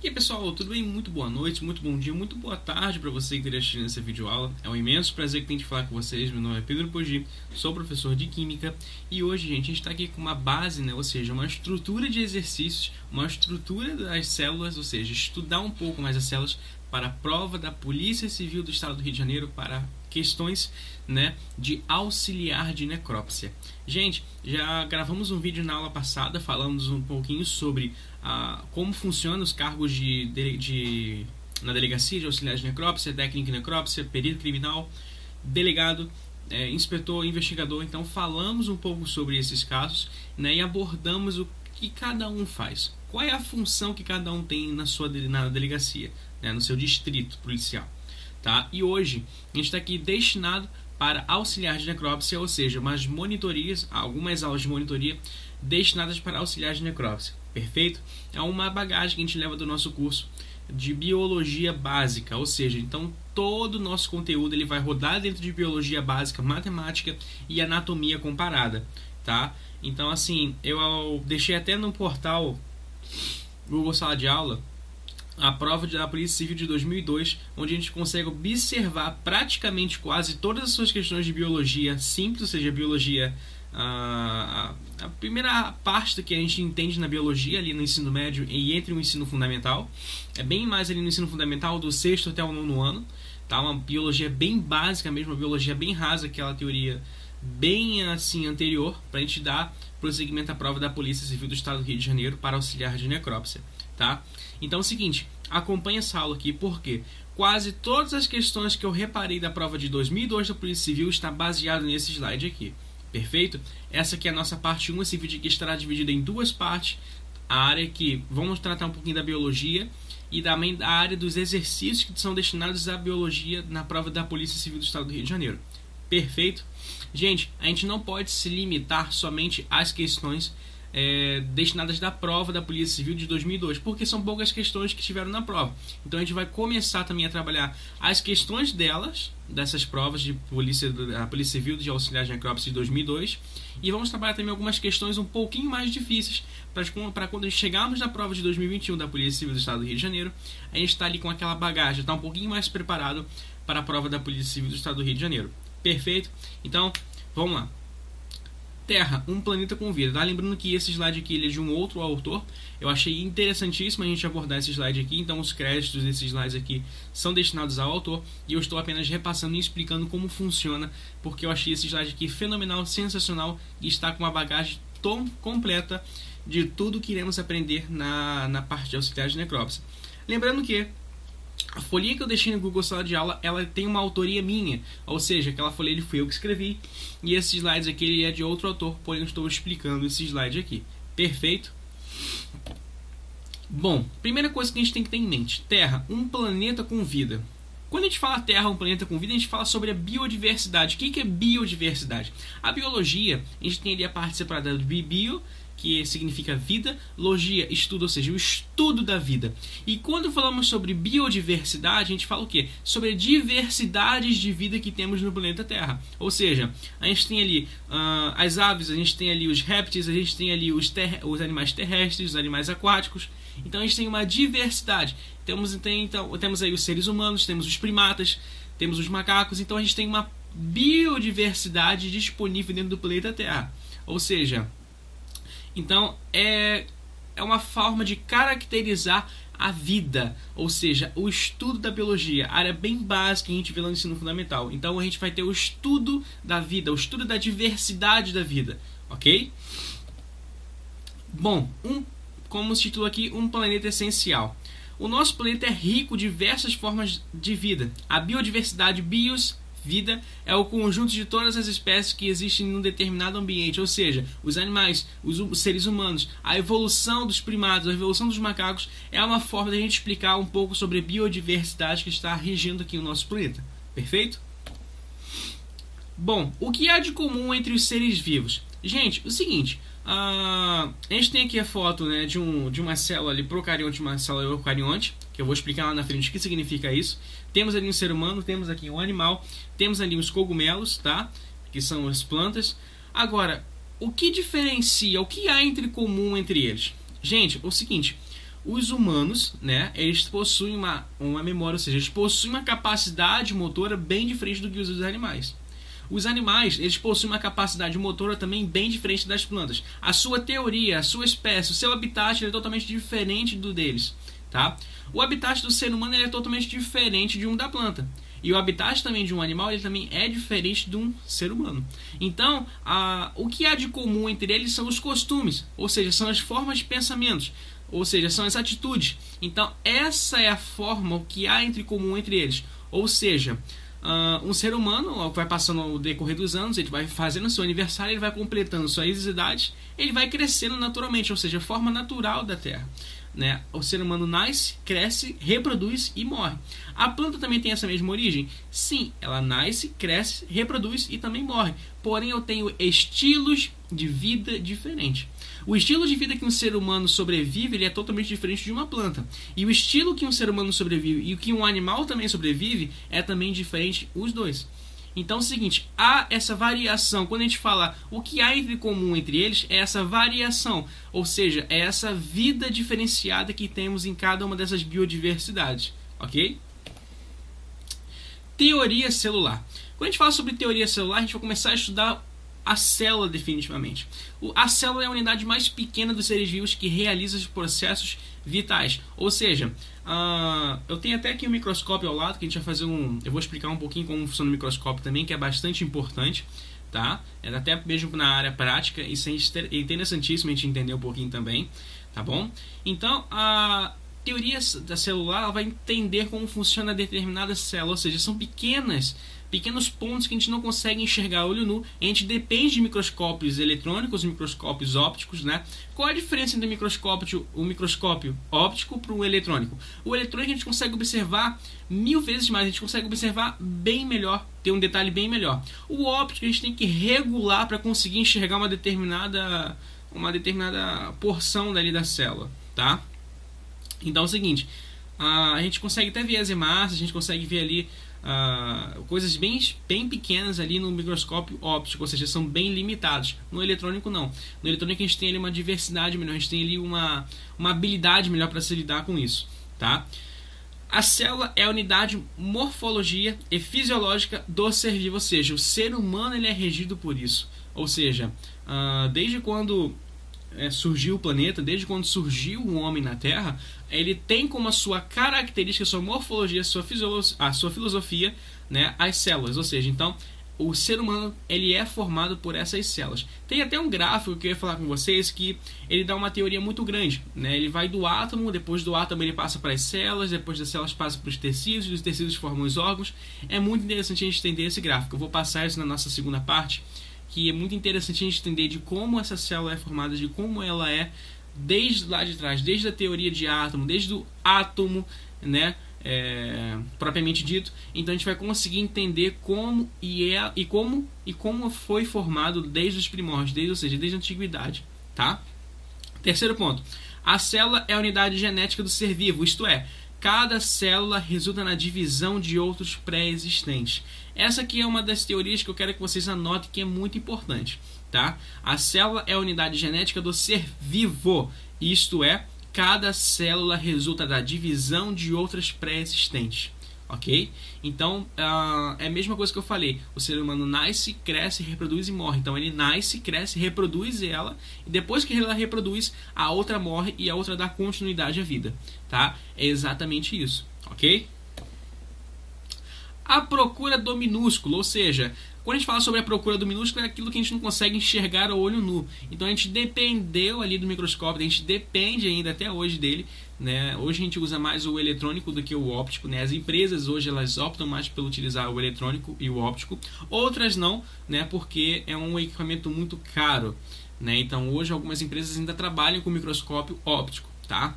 E aí pessoal, tudo bem? Muito boa noite, muito bom dia, muito boa tarde para você que esteja assistindo essa videoaula. É um imenso prazer que tenho de falar com vocês. Meu nome é Pedro Poggi, sou professor de Química e hoje, gente, a gente está aqui com uma base, né? Ou seja, uma estrutura de exercícios, uma estrutura das células, ou seja, estudar um pouco mais as células para a prova da Polícia Civil do Estado do Rio de Janeiro para questões, né, de auxiliar de necrópsia. Gente, já gravamos um vídeo na aula passada, falamos um pouquinho sobre como funcionam os cargos na delegacia de auxiliar de necrópsia, técnico em necrópsia, perito criminal, delegado, inspetor, investigador. Então falamos um pouco sobre esses casos, né, e abordamos o que cada um faz. Qual é a função que cada um tem na delegacia, né, no seu distrito policial. Tá? E hoje a gente está aqui destinado para auxiliar de necrópsia, ou seja, umas monitorias, algumas aulas de monitoria destinadas para auxiliar de necrópsia. Perfeito? É uma bagagem que a gente leva do nosso curso de biologia básica, ou seja, então todo o nosso conteúdo ele vai rodar dentro de biologia básica, matemática e anatomia comparada, tá? Então assim, eu deixei até no portal Google Sala de Aula a prova da Polícia Civil de 2002, onde a gente consegue observar praticamente quase todas as suas questões de biologia simples, ou seja, biologia, a primeira parte que a gente entende na biologia ali no ensino médio e entre o ensino fundamental, é bem mais ali no ensino fundamental do sexto até o nono ano, tá? Uma biologia bem básica mesmo, uma biologia bem rasa, aquela teoria bem assim anterior, para a gente dar prosseguimento à prova da Polícia Civil do Estado do Rio de Janeiro para auxiliar de necrópsia, tá? Então é o seguinte, acompanha essa aula aqui, porque quase todas as questões que eu reparei da prova de 2002 da Polícia Civil está baseado nesse slide aqui, perfeito? Essa aqui é a nossa parte 1, esse vídeo aqui estará dividido em duas partes, a área que vamos tratar um pouquinho da biologia e também da área dos exercícios que são destinados à biologia na prova da Polícia Civil do Estado do Rio de Janeiro, perfeito? Gente, a gente não pode se limitar somente às questões destinadas da prova da Polícia Civil de 2002, porque são poucas questões que estiveram na prova. Então a gente vai começar também a trabalhar as questões dessas provas de da Polícia Civil de auxiliar de necrópsia de 2002, e vamos trabalhar também algumas questões um pouquinho mais difíceis para quando chegarmos na prova de 2021 da Polícia Civil do Estado do Rio de Janeiro, a gente está ali com aquela bagagem, está um pouquinho mais preparado para a prova da Polícia Civil do Estado do Rio de Janeiro. Perfeito? Então, vamos lá. Terra, um planeta com vida, tá? Lembrando que esse slide aqui ele é de um outro autor. Eu achei interessantíssimo a gente abordar esse slide aqui, então os créditos desses slides aqui são destinados ao autor e eu estou apenas repassando e explicando como funciona, porque eu achei esse slide aqui fenomenal, sensacional e está com uma bagagem tão completa de tudo que iremos aprender na parte de auxiliar de necrópsia. Lembrando que a folhinha que eu deixei no Google Sala de Aula, ela tem uma autoria minha, ou seja, aquela folha ele fui eu que escrevi, e esses slides aqui ele é de outro autor, porém eu estou explicando esse slide aqui. Perfeito? Bom, primeira coisa que a gente tem que ter em mente, Terra, um planeta com vida. Quando a gente fala Terra, um planeta com vida, a gente fala sobre a biodiversidade. O que é biodiversidade? A biologia, a gente tem ali a parte separada do bio, que significa vida, logia, estudo, ou seja, o estudo da vida. E quando falamos sobre biodiversidade, a gente fala o quê? Sobre diversidades de vida que temos no planeta Terra. Ou seja, a gente tem ali as aves, a gente tem ali os répteis, a gente tem ali os animais terrestres, os animais aquáticos. Então a gente tem uma diversidade. Temos aí os seres humanos, temos os primatas, temos os macacos. Então a gente tem uma biodiversidade disponível dentro do planeta Terra. Ou seja, então é uma forma de caracterizar a vida, ou seja, o estudo da biologia, área bem básica que a gente vê lá no ensino fundamental. Então a gente vai ter o estudo da vida, o estudo da diversidade da vida, ok? Bom, como se titula aqui, um planeta essencial. O nosso planeta é rico de diversas formas de vida. A biodiversidade, vida, é o conjunto de todas as espécies que existem em um determinado ambiente, ou seja, os animais, os seres humanos, a evolução dos primatas, a evolução dos macacos, é uma forma de a gente explicar um pouco sobre a biodiversidade que está regindo aqui o nosso planeta. Perfeito? Bom, o que há de comum entre os seres vivos? Gente, o seguinte, a gente tem aqui a foto, né, de uma célula ali procarionte, uma célula eucarionte, que eu vou explicar lá na frente o que significa isso. Temos ali um ser humano, temos aqui um animal, temos ali os cogumelos, tá? Que são as plantas. Agora, o que diferencia, o que há entre comum entre eles? Gente, o seguinte, os humanos, né, eles possuem uma memória, ou seja, eles possuem uma capacidade motora bem diferente do que os animais. Os animais, eles possuem uma capacidade motora também bem diferente das plantas. A sua teoria, a sua espécie, o seu habitat é totalmente diferente do deles, tá? O habitat do ser humano é totalmente diferente de um da planta. E o habitat também de um animal, ele também é diferente de um ser humano. Então, o que há de comum entre eles são os costumes, ou seja, são as formas de pensamentos, ou seja, são as atitudes. Então, essa é a forma, o que há entre comum entre eles. Ou seja, um ser humano vai passando ao decorrer dos anos, ele vai fazendo seu aniversário, ele vai completando suas idades, ele vai crescendo naturalmente, ou seja, a forma natural da Terra. Né? O ser humano nasce, cresce, reproduz e morre. A planta também tem essa mesma origem? Sim, ela nasce, cresce, reproduz e também morre. Porém, eu tenho estilos de vida diferentes. O estilo de vida que um ser humano sobrevive, ele é totalmente diferente de uma planta. E o estilo que um ser humano sobrevive e o que um animal também sobrevive é também diferente os dois. Então é o seguinte, há essa variação. Quando a gente fala o que há de comum entre eles, é essa variação. Ou seja, é essa vida diferenciada que temos em cada uma dessas biodiversidades. Ok? Teoria celular. Quando a gente fala sobre teoria celular, a gente vai começar a estudar a célula definitivamente. A célula é a unidade mais pequena dos seres vivos que realiza os processos vitais. Ou seja, eu tenho até aqui um microscópio ao lado, que a gente vai fazer eu vou explicar um pouquinho como funciona o microscópio também, que é bastante importante, tá? É até mesmo na área prática, isso é interessantíssimo a gente entender um pouquinho também, tá bom? Então, a teoria da celular ela vai entender como funciona determinada célula, ou seja, são pequenos pontos que a gente não consegue enxergar a olho nu. A gente depende de microscópios eletrônicos, microscópios ópticos, né? Qual a diferença entre o microscópio óptico para o eletrônico? O eletrônico a gente consegue observar 1000 vezes mais, a gente consegue observar bem melhor, ter um detalhe bem melhor. O óptico a gente tem que regular para conseguir enxergar uma determinada porção dali da célula, tá? Então é o seguinte, a gente consegue até ver as hemácias, a gente consegue ver ali coisas bem pequenas ali no microscópio óptico, ou seja, são bem limitados. No eletrônico não. No eletrônico a gente tem ali uma diversidade melhor, a gente tem ali uma habilidade melhor para se lidar com isso, tá? A célula é a unidade morfologia e fisiológica do ser vivo, ou seja, o ser humano ele é regido por isso. Ou seja, desde quando surgiu o planeta, desde quando surgiu o homem na Terra, ele tem como a sua característica, a sua morfologia, a sua filosofia, né, as células. Ou seja, então, o ser humano ele é formado por essas células. Tem até um gráfico que eu ia falar com vocês que ele dá uma teoria muito grande, né? Ele vai do átomo, depois do átomo ele passa para as células, depois das células passa para os tecidos formam os órgãos. É muito interessante a gente entender esse gráfico. Eu vou passar isso na nossa segunda parte, que é muito interessante a gente entender de como essa célula é formada, de como ela é desde lá de trás, desde a teoria de átomo, desde o átomo, né, propriamente dito. Então a gente vai conseguir entender como como foi formado desde os primórdios, ou seja, desde a antiguidade, tá? Terceiro ponto. A célula é a unidade genética do ser vivo, isto é, cada célula resulta na divisão de outros pré-existentes. Essa aqui é uma das teorias que eu quero que vocês anotem, que é muito importante, tá? A célula é a unidade genética do ser vivo, isto é, cada célula resulta da divisão de outras pré-existentes, ok? Então, é a mesma coisa que eu falei. O ser humano nasce, cresce, reproduz e morre. Então, ele nasce, cresce, reproduz ela, e depois que ela reproduz, a outra morre e a outra dá continuidade à vida, tá? É exatamente isso, ok? A procura do minúsculo, ou seja, quando a gente fala sobre a procura do minúsculo, é aquilo que a gente não consegue enxergar ao olho nu. Então a gente dependeu ali do microscópio, a gente depende ainda até hoje dele, né? Hoje a gente usa mais o eletrônico do que o óptico, né? As empresas hoje elas optam mais pelo utilizar o eletrônico e o óptico, outras não, né? Porque é um equipamento muito caro, né? Então hoje algumas empresas ainda trabalham com microscópio óptico, tá?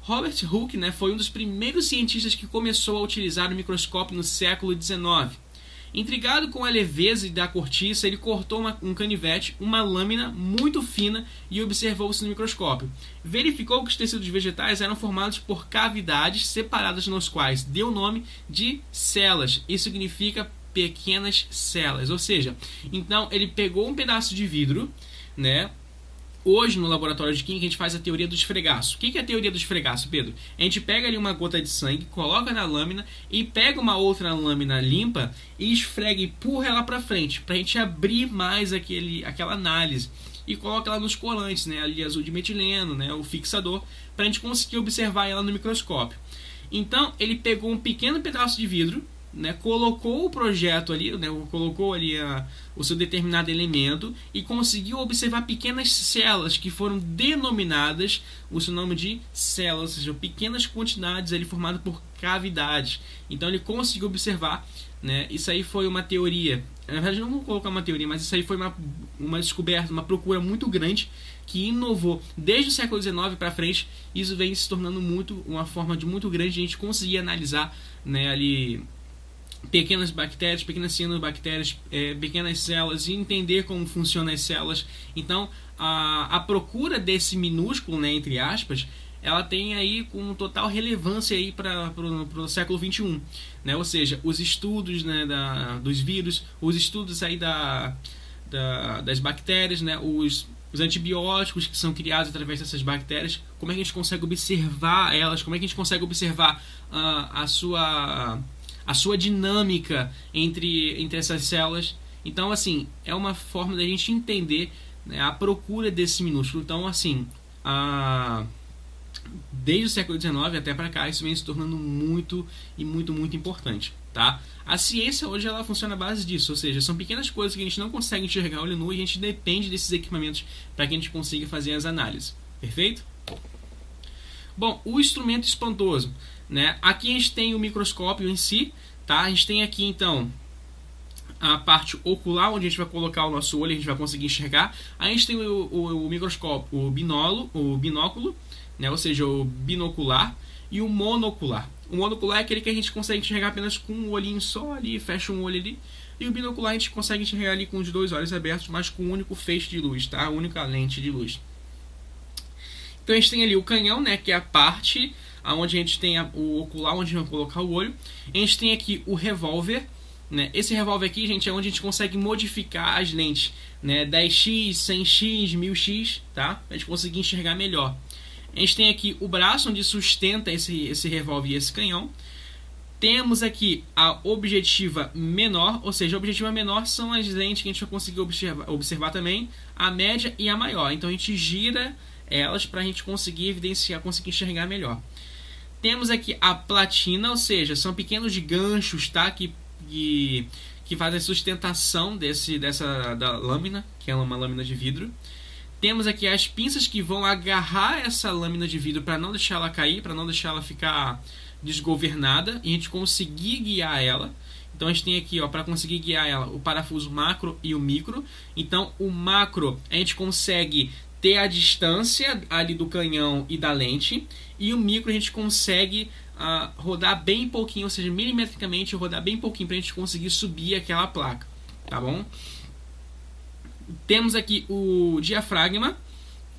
Robert Hooke, né, foi um dos primeiros cientistas que começou a utilizar o microscópio no século XIX. Intrigado com a leveza da cortiça, ele cortou um canivete, uma lâmina muito fina e observou-se no microscópio. Verificou que os tecidos vegetais eram formados por cavidades separadas nos quais deu o nome de células. Isso significa pequenas células. Ou seja, então ele pegou um pedaço de vidro, né, Hoje, no laboratório de química, a gente faz a teoria do esfregaço. O que é a teoria do esfregaço, Pedro? A gente pega ali uma gota de sangue, coloca na lâmina e pega uma outra lâmina limpa e esfrega e empurra ela para frente, para a gente abrir mais aquela análise. E coloca ela nos colantes, né, ali azul de metileno, né, o fixador, para a gente conseguir observar ela no microscópio. Então, ele pegou um pequeno pedaço de vidro, né, colocou o projeto ali, né, colocou ali o seu determinado elemento e conseguiu observar pequenas células que foram denominadas o seu nome de células, ou seja, pequenas quantidades ali formadas por cavidades. Então ele conseguiu observar, né, isso aí foi uma teoria, na verdade não vou colocar uma teoria, mas isso aí foi uma descoberta, uma procura muito grande que inovou desde o século XIX para frente. Isso vem se tornando uma forma de muito grande de a gente conseguir analisar, né, ali pequenas bactérias, pequenas cianobactérias, pequenas células e entender como funcionam as células. Então, a procura desse minúsculo, né, entre aspas, ela tem aí com total relevância aí para o século XXI, né? Ou seja, os estudos, né, dos vírus, os estudos aí das bactérias, né, os antibióticos que são criados através dessas bactérias, como é que a gente consegue observar elas, como é que a gente consegue observar a sua dinâmica entre essas células. Então, assim, é uma forma da gente entender, né, a procura desse minúsculo. Então, assim, desde o século XIX até para cá, isso vem se tornando muito importante, tá? A ciência hoje ela funciona à base disso, ou seja, são pequenas coisas que a gente não consegue enxergar olho nu e a gente depende desses equipamentos para que a gente consiga fazer as análises. Perfeito? Bom, o instrumento espantoso, né? Aqui a gente tem o microscópio em si, tá? A gente tem aqui então a parte ocular, onde a gente vai colocar o nosso olho e a gente vai conseguir enxergar. Aí a gente tem o microscópio, o binóculo, né? Ou seja, o binocular e o monocular. O monocular é aquele que a gente consegue enxergar apenas com um olhinho só ali, fecha um olho ali. E o binocular a gente consegue enxergar ali com os dois olhos abertos, mas com um único feixe de luz, tá? A única lente de luz. Então a gente tem ali o canhão, né, que é a parte onde a gente tem o ocular, onde a gente vai colocar o olho. A gente tem aqui o revólver, né? Esse revólver aqui, gente, é onde a gente consegue modificar as lentes, né? 10x, 100x, 1000x, tá? A gente conseguir enxergar melhor. A gente tem aqui o braço onde sustenta esse revólver e esse canhão. Temos aqui a objetiva menor, ou seja, a objetiva menor são as lentes que a gente vai conseguir observar também, a média e a maior. Então a gente gira elas para a gente conseguir evidenciar, conseguir enxergar melhor. Temos aqui a platina, ou seja, são pequenos ganchos, tá? que fazem a sustentação da lâmina, que é uma lâmina de vidro. Temos aqui as pinças que vão agarrar essa lâmina de vidro para não deixar ela cair, para não deixar ela ficar desgovernada e a gente conseguir guiar ela. Então a gente tem aqui, para conseguir guiar ela, o parafuso macro e o micro. Então o macro a gente consegue ter a distância ali do canhão e da lente, e o micro a gente consegue rodar bem pouquinho, ou seja, milimetricamente rodar bem pouquinho para a gente conseguir subir aquela placa, tá bom? Temos aqui o diafragma,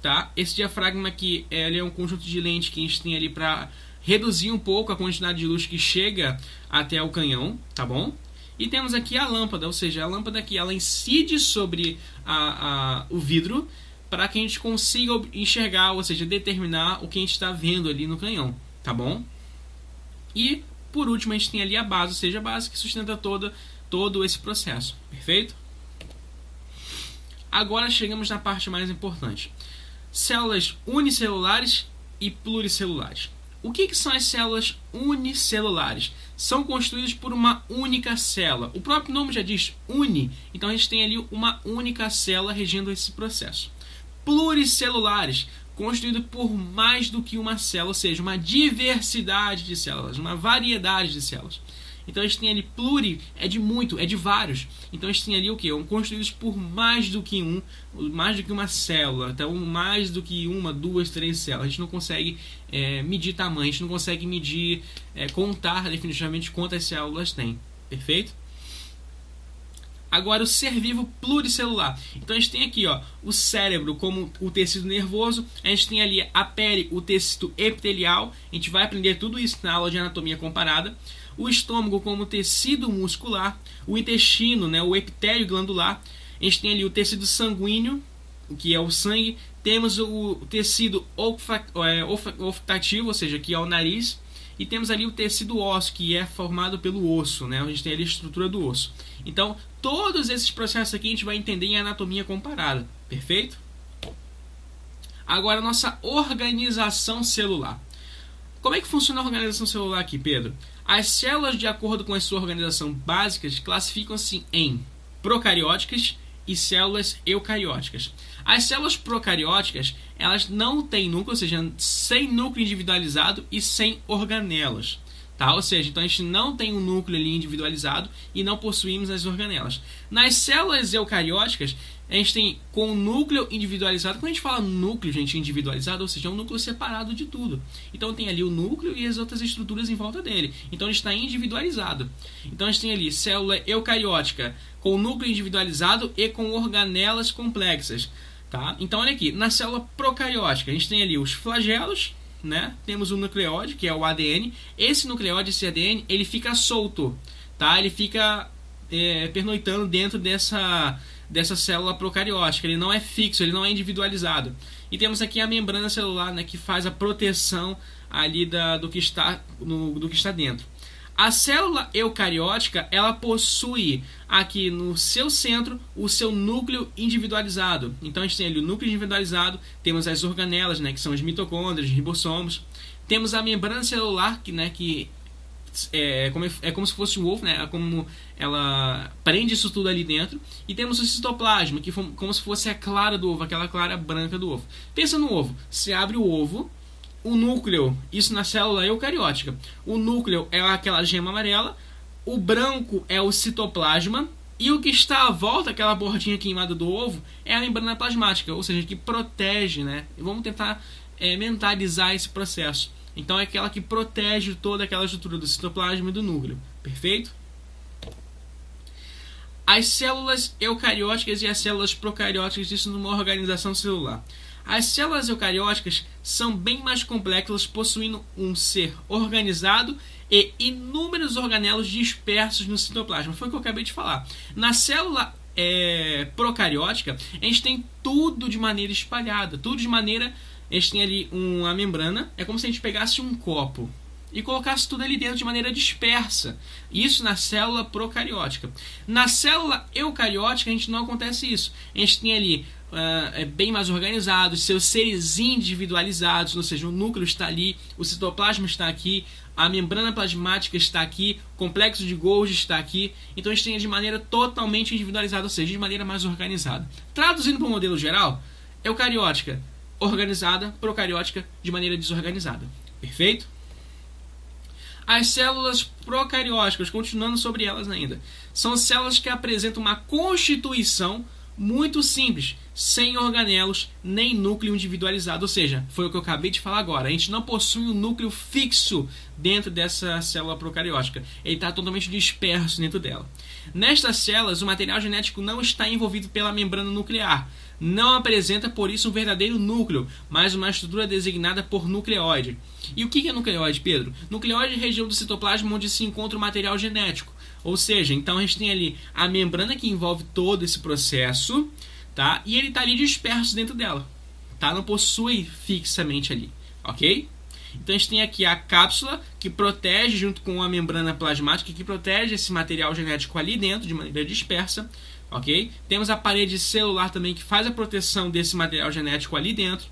tá? Esse diafragma aqui ele é um conjunto de lentes que a gente tem ali para reduzir um pouco a quantidade de luz que chega até o canhão, tá bom? E temos aqui a lâmpada, ou seja, a lâmpada aqui ela incide sobre o vidro para que a gente consiga enxergar, ou seja, determinar o que a gente está vendo ali no canhão, tá bom? E por último a gente tem ali a base, ou seja, a base que sustenta todo esse processo, perfeito? Agora chegamos na parte mais importante. Células unicelulares e pluricelulares. O que são as células unicelulares? São constituídas por uma única célula. O próprio nome já diz uni, então a gente tem ali uma única célula regendo esse processo. Pluricelulares, constituído por mais do que uma célula, ou seja, uma diversidade de células, uma variedade de células. Então a gente tem ali pluri, é de muito, é de vários. Então a gente tem ali o quê? Constituídos por mais do que uma célula. Então mais do que uma, duas, três células. A gente não consegue medir tamanho, a gente não consegue medir, contar definitivamente quantas células tem. Perfeito? Agora o ser vivo pluricelular. Então a gente tem aqui o cérebro como o tecido nervoso. A gente tem ali a pele, o tecido epitelial. A gente vai aprender tudo isso na aula de anatomia comparada. O estômago como tecido muscular, o intestino, né, o epitélio glandular. A gente tem ali o tecido sanguíneo, que é o sangue. Temos o tecido olfativo, ou seja, que é o nariz. E temos ali o tecido ósseo, que é formado pelo osso, né? A gente tem ali a estrutura do osso. Então, todos esses processos aqui a gente vai entender em anatomia comparada. Perfeito? Agora, nossa organização celular. Como é que funciona a organização celular aqui, Pedro? As células, de acordo com a sua organização básica, classificam-se em procarióticas e células eucarióticas. As células procarióticas, elas não têm núcleo, ou seja, sem núcleo individualizado e sem organelas. Tá? Ou seja, então a gente não tem um núcleo ali individualizado e não possuímos as organelas. Nas células eucarióticas, a gente tem com o núcleo individualizado. Quando a gente fala núcleo, gente, individualizado, ou seja, é um núcleo separado de tudo. Então tem ali o núcleo e as outras estruturas em volta dele. Então a gente está individualizado. Então a gente tem ali célula eucariótica com núcleo individualizado e com organelas complexas. Tá? Então olha aqui, na célula procariótica, a gente tem ali os flagelos, né? Temos o nucleóide, que é o ADN. Esse nucleóide, esse ADN, ele fica solto, tá? Ele fica pernoitando dentro dessa célula procariótica. Ele não é fixo, ele não é individualizado. E temos aqui a membrana celular, né, que faz a proteção ali do que está dentro. A célula eucariótica, ela possui aqui no seu centro o seu núcleo individualizado. Então a gente tem ali o núcleo individualizado, temos as organelas, né, que são os mitocôndrias, os ribossomos. Temos a membrana celular, que é como se fosse um ovo, né, é como ela prende isso tudo ali dentro. E temos o citoplasma, que é como se fosse a clara do ovo, aquela clara branca do ovo. Pensa no ovo, você abre o ovo. O núcleo, isso na célula eucariótica, o núcleo é aquela gema amarela, o branco é o citoplasma e o que está à volta, aquela bordinha queimada do ovo, é a membrana plasmática, ou seja, que protege, né? E vamos tentar mentalizar esse processo. Então é aquela que protege toda aquela estrutura do citoplasma e do núcleo. Perfeito? As células eucarióticas e as células procarióticas, isso numa organização celular. As células eucarióticas são bem mais complexas, possuindo um ser organizado e inúmeros organelos dispersos no citoplasma. Foi o que eu acabei de falar. Na célula procariótica, a gente tem tudo de maneira espalhada, tudo de maneira... A gente tem ali uma membrana, é como se a gente pegasse um copo e colocasse tudo ali dentro de maneira dispersa. Isso na célula procariótica. Na célula eucariótica, a gente não acontece isso. A gente tem ali bem mais organizados, seus seres individualizados, ou seja, o núcleo está ali, o citoplasma está aqui, a membrana plasmática está aqui, o complexo de Golgi está aqui. Então a gente tem de maneira totalmente individualizada, ou seja, de maneira mais organizada. Traduzindo para o modelo geral, eucariótica organizada, procariótica de maneira desorganizada. Perfeito? As células procarióticas, continuando sobre elas ainda, são células que apresentam uma constituição muito simples, sem organelos nem núcleo individualizado. Ou seja, foi o que eu acabei de falar agora. A gente não possui um núcleo fixo dentro dessa célula procariótica. Ele está totalmente disperso dentro dela. Nestas células, o material genético não está envolvido pela membrana nuclear. Não apresenta, por isso, um verdadeiro núcleo, mas uma estrutura designada por nucleóide. E o que é nucleóide, Pedro? Nucleóide é a região do citoplasma onde se encontra o material genético. Ou seja, então a gente tem ali a membrana que envolve todo esse processo, tá? E ele está ali disperso dentro dela, tá? Não possui fixamente ali, ok? Então a gente tem aqui a cápsula que protege junto com a membrana plasmática, que protege esse material genético ali dentro de maneira dispersa, ok? Temos a parede celular também que faz a proteção desse material genético ali dentro,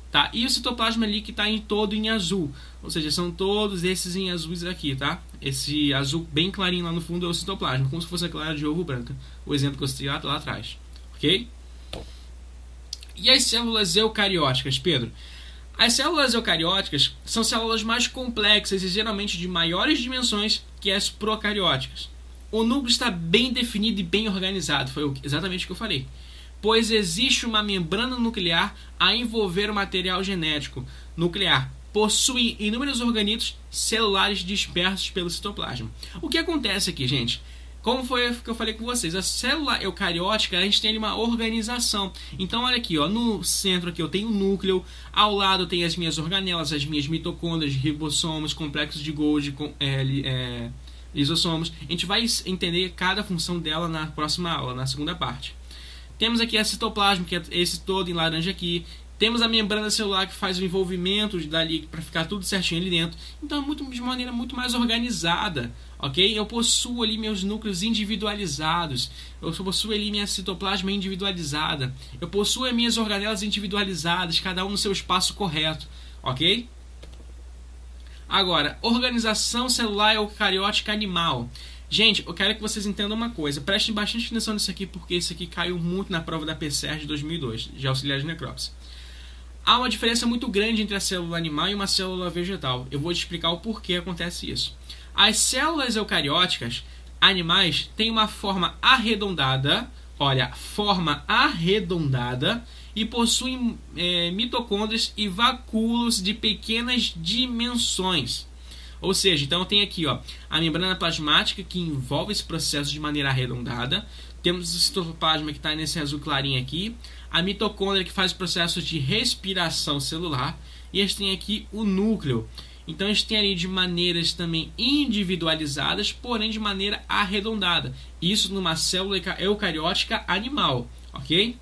tá? E o citoplasma ali que está todo em azul, ou seja, são todos esses em azuis aqui, tá? Esse azul bem clarinho lá no fundo é o citoplasma, como se fosse a clara de ovo branca, o exemplo que eu citei lá atrás, ok? E as células eucarióticas, Pedro? As células eucarióticas são células mais complexas e geralmente de maiores dimensões que as procarióticas. O núcleo está bem definido e bem organizado, foi exatamente o que eu falei, pois existe uma membrana nuclear a envolver o material genético nuclear. Possui inúmeros organídeos celulares dispersos pelo citoplasma. O que acontece aqui, gente? Como foi o que eu falei com vocês, a célula eucariótica, a gente tem ali uma organização. Então olha aqui, ó, no centro aqui eu tenho o núcleo, ao lado tem as minhas organelas, as minhas mitocôndrias, ribossomos, complexos de Golgi, lisossomos. A gente vai entender cada função dela na próxima aula, na segunda parte. Temos aqui a citoplasma, que é esse todo em laranja aqui. Temos a membrana celular que faz o envolvimento dali para ficar tudo certinho ali dentro. Então é de maneira muito mais organizada, ok? Eu possuo ali meus núcleos individualizados. Eu possuo ali minha citoplasma individualizada. Eu possuo as minhas organelas individualizadas, cada um no seu espaço correto, ok? Agora, organização celular eucariótica animal. Gente, eu quero que vocês entendam uma coisa. Prestem bastante atenção nisso aqui, porque isso aqui caiu muito na prova da PCR de 2002, de auxiliar de necrópsia. Há uma diferença muito grande entre a célula animal e uma célula vegetal. Eu vou te explicar o porquê acontece isso. As células eucarióticas animais têm uma forma arredondada, olha, forma arredondada, e possuem mitocôndrias e vacúolos de pequenas dimensões. Ou seja, então tem aqui a membrana plasmática que envolve esse processo de maneira arredondada. Temos o citoplasma que está nesse azul clarinho aqui. A mitocôndria que faz o processo de respiração celular. E eles têm aqui o núcleo. Então eles têm ali de maneiras também individualizadas, porém de maneira arredondada. Isso numa célula eucariótica animal, ok?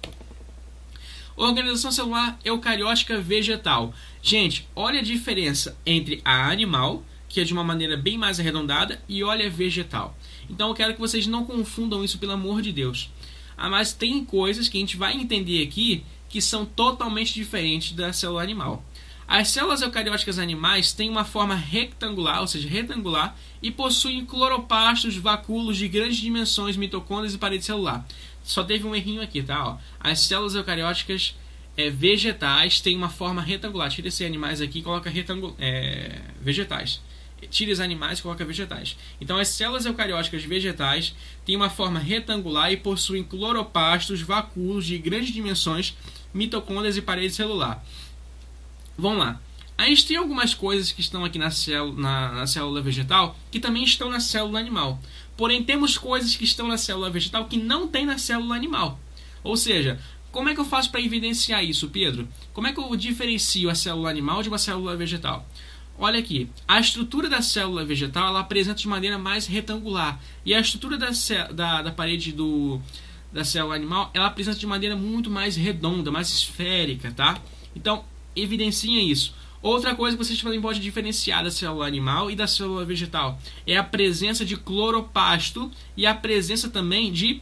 Organização celular eucariótica vegetal. Gente, olha a diferença entre a animal, que é de uma maneira bem mais arredondada, e olha a vegetal. Então eu quero que vocês não confundam isso, pelo amor de Deus. Mas tem coisas que a gente vai entender aqui que são totalmente diferentes da célula animal. As células eucarióticas animais têm uma forma retangular, ou seja, retangular, e possuem cloroplastos, vacúolos de grandes dimensões, mitocôndrias e parede celular. Só teve um errinho aqui, tá? As células eucarióticas vegetais têm uma forma retangular. Tira esses animais aqui e coloca vegetais. Tira os animais e coloca vegetais. Então as células eucarióticas vegetais têm uma forma retangular e possuem cloroplastos, vacúolos de grandes dimensões, mitocôndrias e parede celular. Vamos lá. A gente tem algumas coisas que estão aqui na célula vegetal que também estão na célula animal. Porém, temos coisas que estão na célula vegetal que não tem na célula animal. Ou seja, como é que eu faço para evidenciar isso, Pedro? Como é que eu diferencio a célula animal de uma célula vegetal? Olha aqui, a estrutura da célula vegetal ela apresenta de maneira mais retangular. E a estrutura da parede da célula animal ela apresenta de maneira muito mais redonda, mais esférica, tá? Então, evidencia isso. Outra coisa que vocês também podem diferenciar da célula animal e da célula vegetal é a presença de cloroplasto e a presença também de...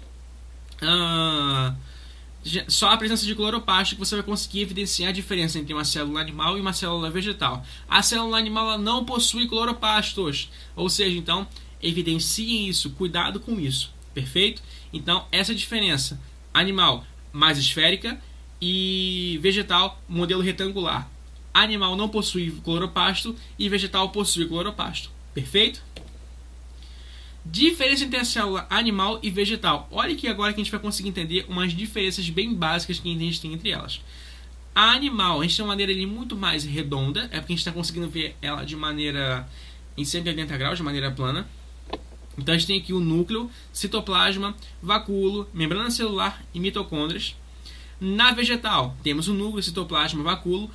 só a presença de cloroplasto que você vai conseguir evidenciar a diferença entre uma célula animal e uma célula vegetal. A célula animal ela não possui cloroplastos, ou seja, então, evidenciem isso, cuidado com isso, perfeito? Então, essa é a diferença. Animal, mais esférica, e vegetal, modelo retangular. Animal não possui cloroplasto e vegetal possui cloroplasto. Perfeito? Diferença entre a célula animal e vegetal. Olha aqui agora que a gente vai conseguir entender umas diferenças bem básicas que a gente tem entre elas. A animal, a gente tem uma maneira ali muito mais redonda, é porque a gente está conseguindo ver ela de maneira em 180 graus, de maneira plana. Então a gente tem aqui o núcleo, citoplasma, vacúolo, membrana celular e mitocôndrias. Na vegetal, temos o núcleo, citoplasma, vacúolo,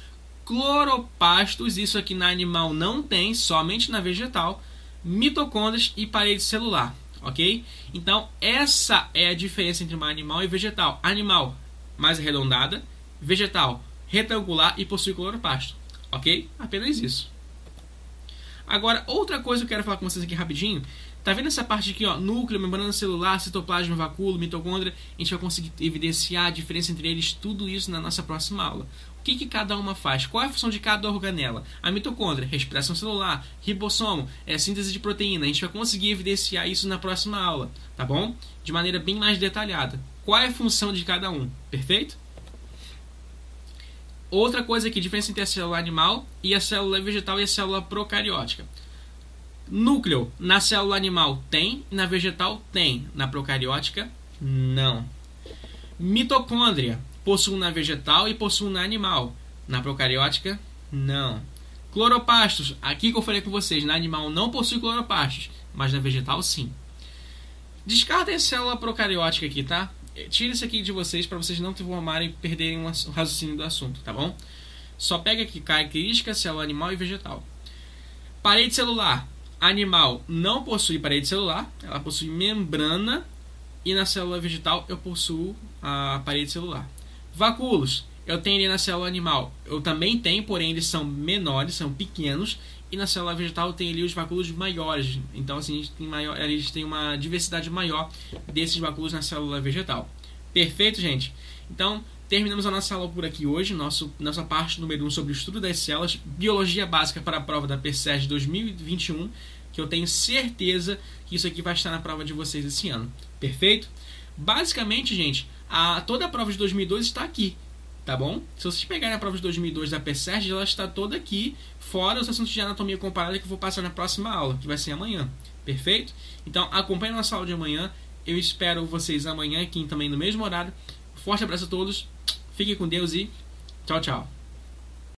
cloroplastos, isso aqui na animal não tem, somente na vegetal, mitocôndrias e parede celular, ok? Então, essa é a diferença entre uma animal e vegetal. Animal, mais arredondada, vegetal, retangular e possui cloroplasto, ok? Apenas isso. Agora, outra coisa que eu quero falar com vocês aqui rapidinho. Tá vendo essa parte aqui, ó? Núcleo, membrana celular, citoplasma, vacúolo, mitocôndria. A gente vai conseguir evidenciar a diferença entre eles, tudo isso na nossa próxima aula. O que cada uma faz? Qual é a função de cada organela? A mitocôndria, respiração celular, ribossomo, síntese de proteína. A gente vai conseguir evidenciar isso na próxima aula, tá bom? De maneira bem mais detalhada. Qual é a função de cada um? Perfeito? Outra coisa aqui, diferença entre a célula animal e a célula vegetal e a célula procariótica. Núcleo, na célula animal tem, na vegetal tem, na procariótica não. Mitocôndria, possui na vegetal e possui na animal, na procariótica não. Cloroplastos, aqui que eu falei com vocês, na animal não possui cloroplastos, mas na vegetal sim. Descartem a célula procariótica aqui, tá? Tira isso aqui de vocês para vocês não transformarem e perderem o raciocínio do assunto, tá bom? Só pega aqui características, célula animal e vegetal. Parede celular. Animal não possui parede celular, ela possui membrana e na célula vegetal eu possuo a parede celular. Vacúolos, eu tenho ali na célula animal, eu também tenho, porém eles são menores, são pequenos, e na célula vegetal tem ali os vacúolos maiores. Então assim, a gente tem uma diversidade maior desses vacúolos na célula vegetal. Perfeito, gente? Então, terminamos a nossa aula por aqui hoje, nossa parte número 1 sobre o estudo das células, biologia básica para a prova da PCERD 2021, que eu tenho certeza que isso aqui vai estar na prova de vocês esse ano. Perfeito? Basicamente, gente, toda a prova de 2002 está aqui, tá bom? Se vocês pegarem a prova de 2002 da PCERD, ela está toda aqui, fora os assuntos de anatomia comparada que eu vou passar na próxima aula, que vai ser amanhã. Perfeito? Então, acompanhe a nossa aula de amanhã. Eu espero vocês amanhã aqui também no mesmo horário. Forte abraço a todos. Fiquem com Deus e tchau, tchau.